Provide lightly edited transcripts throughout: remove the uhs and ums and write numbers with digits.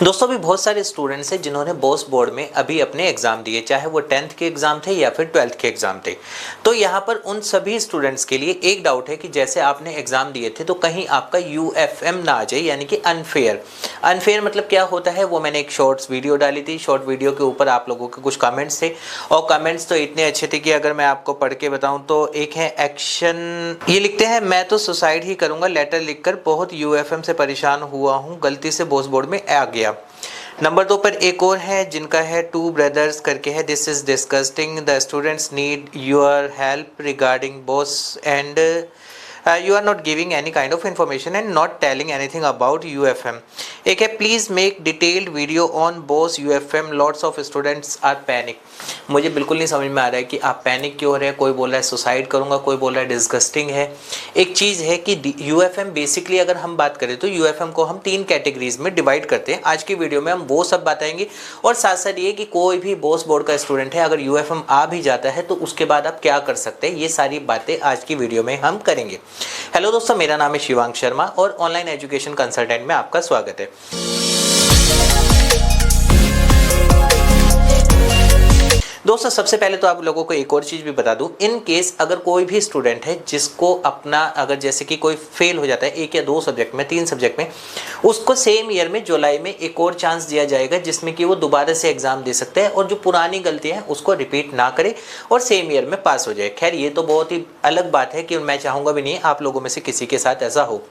दोस्तों भी बहुत सारे स्टूडेंट्स हैं जिन्होंने बोस बोर्ड में अभी अपने एग्जाम दिए, चाहे वो 10th के एग्जाम थे या फिर 12th के एग्जाम थे। तो यहाँ पर उन सभी स्टूडेंट्स के लिए एक डाउट है कि जैसे आपने एग्जाम दिए थे तो कहीं आपका यूएफएम ना आ जाए, यानी कि अनफेयर मतलब क्या होता है वो मैंने एक शॉर्ट्स वीडियो डाली थी। शॉर्ट वीडियो के ऊपर आप लोगों के कुछ कमेंट्स थे और कमेंट्स तो इतने अच्छे थे कि अगर मैं आपको पढ़ के बताऊं तो एक है एक्शन, ये लिखते हैं मैं तो सुसाइड ही करूंगा, लेटर लिखकर बहुत यूएफएम से परेशान हुआ हूँ, गलती से बोस बोर्ड में आ गया। नंबर 2 पर एक और है जिनका है टू ब्रदर्स करके है, this is disgusting, the students need your help regarding boss and you are not giving any kind of information and not telling anything about UFM। एक है please make detailed video on both UFM, lots of students are panic. मुझे बिल्कुल नहीं समझ में आ रहा है कि आप पैनिक क्यों हो रहे हैं। कोई बोल रहा है सुसाइड करूंगा, कोई बोल रहा है डिस्गस्टिंग है। एक चीज़ है कि UFM बेसिकली अगर हम बात करें तो UFM को हम 3 कैटेगरीज में डिवाइड करते हैं। आज की वीडियो में हम वो सब बताएंगे और साथ साथ ये कि कोई भी बोस बोर्ड का स्टूडेंट है अगर UFM आ भी जाता है तो उसके बाद आप क्या कर सकते हैं, ये सारी बातें आज की वीडियो में हम करेंगे। हेलो दोस्तों, मेरा नाम है शिवांग शर्मा और ऑनलाइन एजुकेशन कंसल्टेंट में आपका स्वागत है। दोस्तों सबसे पहले तो आप लोगों को एक और चीज़ भी बता दूं, इन केस अगर कोई भी स्टूडेंट है जिसको अपना अगर जैसे कि कोई फेल हो जाता है 1 या 2 सब्जेक्ट में, 3 सब्जेक्ट में, उसको सेम ईयर में जुलाई में एक और चांस दिया जाएगा जिसमें कि वो दोबारा से एग्जाम दे सकते हैं और जो पुरानी गलतियां हैं उसको रिपीट ना करे और सेम ईयर में पास हो जाए। खैर ये तो बहुत ही अलग बात है कि मैं चाहूँगा भी नहीं आप लोगों में से किसी के साथ ऐसा हो।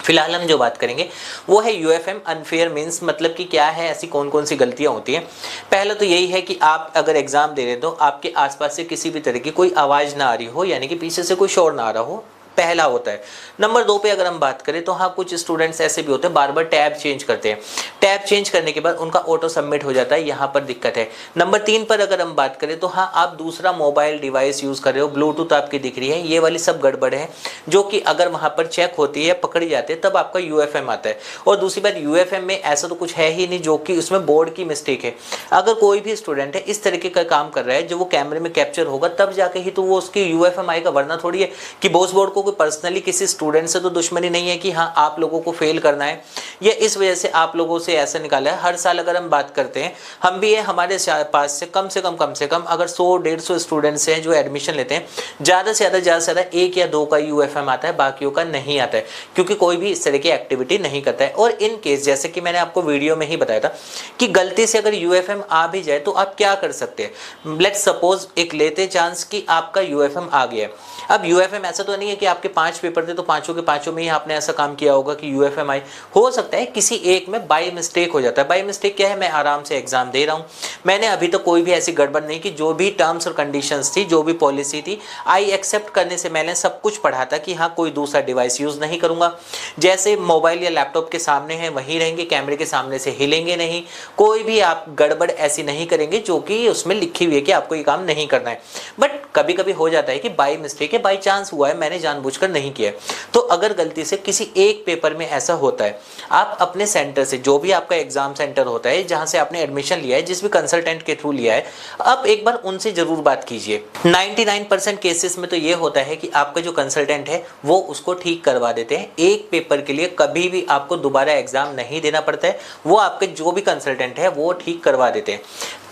फिलहाल हम जो बात करेंगे वो है यूएफएम अनफेयर मीन्स मतलब कि क्या है, ऐसी कौन कौन सी गलतियां होती हैं। पहला तो यही है कि आप अगर एग्जाम दे रहे हो तो आपके आसपास से किसी भी तरह की कोई आवाज़ ना आ रही हो, यानी कि पीछे से कोई शोर ना आ रहा हो, पहला होता है। नंबर 2 पे अगर हम बात करें तो हाँ कुछ स्टूडेंट्स ऐसे भी होते हैं बार बार टैब चेंज करते हैं, टैब चेंज करने के बाद उनका ऑटो सबमिट हो जाता है, यहाँ पर दिक्कत है। नंबर 3 पर अगर हम बात करें तो हाँ आप दूसरा मोबाइल डिवाइस यूज़ कर रहे हो, ब्लूटूथ आपकी दिख रही है, ये वाली सब गड़बड़ है जो कि अगर वहाँ पर चेक होती है पकड़ी जाती है तब आपका यूएफएम आता है। और दूसरी बात यूएफएम में ऐसा तो कुछ है ही नहीं जो कि उसमें बोर्ड की मिस्टेक है। अगर कोई भी स्टूडेंट है इस तरीके का काम कर रहा है जो वो कैमरे में कैप्चर होगा तब जाके ही तो वो उसकी यूएफएम आएगा, वरना थोड़ी है कि बोस बोर्ड को कोई पर्सनली किसी स्टूडेंट से तो दुश्मनी नहीं है कि हाँ आप लोगों को फेल करना है या इस वजह से आप लोगों से ऐसा निकाला है। हर साल अगर हम बात करते हैं हम भी है, हमारे पास से कम से कम अगर 100-150 स्टूडेंट्स हैं जो एडमिशन लेते हैं, ज़्यादा से ज़्यादा 1 या 2 का यूएफएम आता है, बाकियों का नहीं आता है क्योंकि कोई भी इस तरह की एक्टिविटी नहीं करता है। और इन केस जैसे कि मैंने आपको वीडियो में ही बताया था कि गलती से अगर यूएफएम आ भी जाए तो आप क्या कर सकते हैं। लेट्स सपोज एक लेते चांस कि आपका यूएफएम आ गया है। अब यूएफएम ऐसा तो नहीं है कि आपके 5 पेपर थे तो पांचों के पांचों में ही आपने ऐसा काम किया होगा कि यूएफएम आई। हो सकता है किसी एक में बाय मिस्टेक हो जाता है। बाय मिस्टेक क्या है, मैं आराम से एग्जाम दे रहा हूं, मैंने अभी तक कोई भी ऐसी गड़बड़ नहीं की, जो भी टर्म्स और कंडीशंस थी, जो भी पॉलिसी थी, आई एक्सेप्ट करने से मैंने सब कुछ पढ़ा था कि हाँ कोई दूसरा डिवाइस यूज नहीं करूंगा, जैसे मोबाइल या लैपटॉप के सामने है वहीं रहेंगे, कैमरे के सामने से हिलेंगे नहीं, कोई भी आप गड़बड़ ऐसी नहीं करेंगे जो कि उसमें लिखी हुई है कि आपको ये काम नहीं करना है। बट कभी कभी हो जाता है कि बाय मिस्टेक है, बाय चांस हुआ है, मैंने जानबूझकर नहीं किया। तो अगर गलती से किसी एक पेपर में ऐसा होता है, आप अपने सेंटर से, जो भी आपका एग्जाम सेंटर होता है जहां से आपने एडमिशन लिया है, जिस भी कंसल्टेंट के थ्रू लिया है, आप एक बार उनसे जरूर बात कीजिए। 99% केसेस में तो ये होता है कि आपका जो कंसल्टेंट है वो उसको ठीक करवा देते हैं। एक पेपर के लिए कभी भी आपको दोबारा एग्जाम नहीं देना पड़ता है, वो आपके जो भी कंसल्टेंट है वो ठीक करवा देते हैं।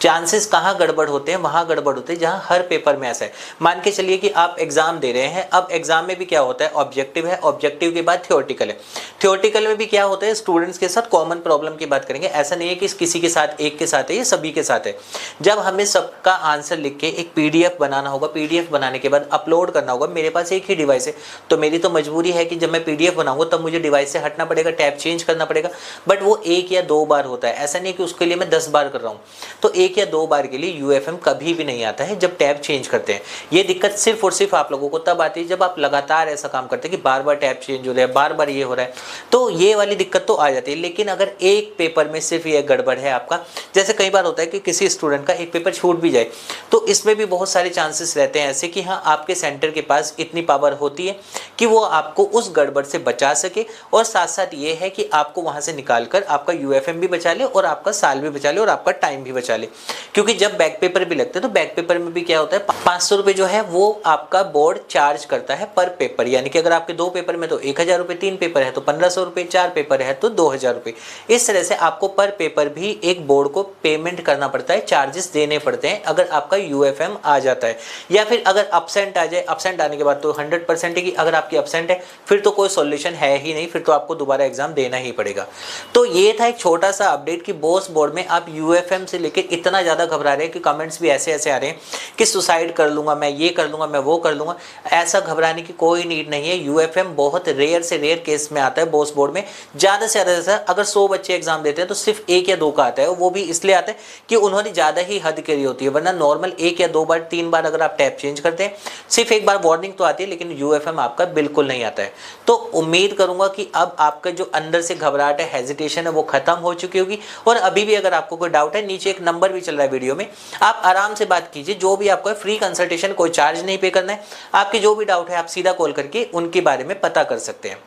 चांसेस कहाँ गड़बड़ होते हैं, वहाँ गड़बड़ होते हैं जहाँ हर पेपर में ऐसा है। मान के चलिए कि आप एग्जाम दे रहे हैं, अब एग्जाम में भी क्या होता है, ऑब्जेक्टिव है, ऑब्जेक्टिव के बाद थ्योरेटिकल है, थ्योरेटिकल में भी क्या होता है, स्टूडेंट्स के साथ कॉमन प्रॉब्लम की बात करेंगे। ऐसा नहीं है कि किसी के साथ, एक के साथ है, ये सभी के साथ है। जब हमें सबका आंसर लिख के एक पीडीएफ बनाना होगा, पीडीएफ बनाने के बाद अपलोड करना होगा, मेरे पास एक ही डिवाइस है तो मेरी तो मजबूरी है कि जब मैं पीडीएफ बनाऊंगा तब मुझे डिवाइस से हटना पड़ेगा, टैब चेंज करना पड़ेगा। बट वो 1 या 2 बार होता है, ऐसा नहीं कि उसके लिए मैं 10 बार कर रहा हूँ। तो 1 या 2 बार के लिए यूएफएम कभी भी नहीं आता है जब टैब चेंज करते हैं। ये दिक्कत सिर्फ और सिर्फ आप लोगों को तब आती है जब आप लगातार ऐसा काम करते हैं कि बार बार टैब चेंज हो रहा है, बार बार ये हो रहा है, तो ये वाली दिक्कत तो आ जाती है। लेकिन अगर एक पेपर में सिर्फ ये गड़बड़ है आपका, जैसे कई बार होता है कि किसी स्टूडेंट का एक पेपर छूट भी जाए, तो इसमें भी बहुत सारे चांसेस रहते हैं ऐसे कि हाँ आपके सेंटर के पास इतनी पावर होती है कि वो आपको उस गड़बड़ से बचा सके और साथ साथ ये है कि आपको वहां से निकालकर आपका यूएफएम भी बचा ले और आपका साल भी बचा ले और आपका टाइम भी बचा ले। क्योंकि जब बैक पेपर भी लगते हैं तो बैक पेपर में भी क्या होता है, 500 रुपये जो है वो आपका बोर्ड चार्ज करता है पर पेपर, यानी कि अगर आपके 2 पेपर में तो 1000 रुपये, 3 पेपर है तो 1500 रुपये, 4 पेपर है तो 2000 रुपये। इस तरह से आपको पर पेपर भी एक बोर्ड को पेमेंट करना पड़ता है, चार्जेस देने पड़ते हैं अगर आपका यूएफएम आ जाता है। या फिर अगर अपसेंट आ जाए, अपसेंट आने के बाद तो 100% है कि अगर आपकी अपसेंट है फिर तो कोई सॉल्यूशन है ही नहीं, फिर तो आपको दोबारा एग्जाम देना ही पड़ेगा। तो ये था एक छोटा सा अपडेट कि बोस बोर्ड में आप यूएफएम से लेकर इतना ज़्यादा घबरा रहे हैं कि कमेंट्स भी ऐसे ऐसे आ रहे हैं कि सुसाइड कर लूँगा, मैं ये कर लूँगा, मैं वो कर लूँगा। ऐसा घबराने की कोई नीड नहीं है। यूएफएम बहुत रेयर से रेयर केस में आता है बोस बोर्ड में। ज़्यादा से ज़्यादा अगर 100 बच्चे एग्जाम देते हैं तो सिर्फ 1 या 2 का आता है, वो भी इसलिए आता है कि उन्होंने ज़्यादा ही हद करी होती है, वरना नॉर्मल 1 या 2 बार 3 बार अगर आप टैब चेंज करते हैं, सिर्फ 1 बार वार्निंग तो आती है, लेकिन यूएफएम आपका बिल्कुल नहीं आता है। तो उम्मीद करूंगा कि अब आपका जो अंदर से घबराहट है, हेजिटेशन है, वो खत्म हो चुकी होगी। और अभी भी अगर आपको कोई डाउट है, नीचे एक नंबर भी चल रहा है वीडियो में, आप आराम से बात कीजिए। जो भी आपको फ्री कंसल्टेशन, कोई चार्ज नहीं पे करना है। आपके जो भी डाउट है आप सीधा कॉल करके उनके बारे में पता कर सकते हैं।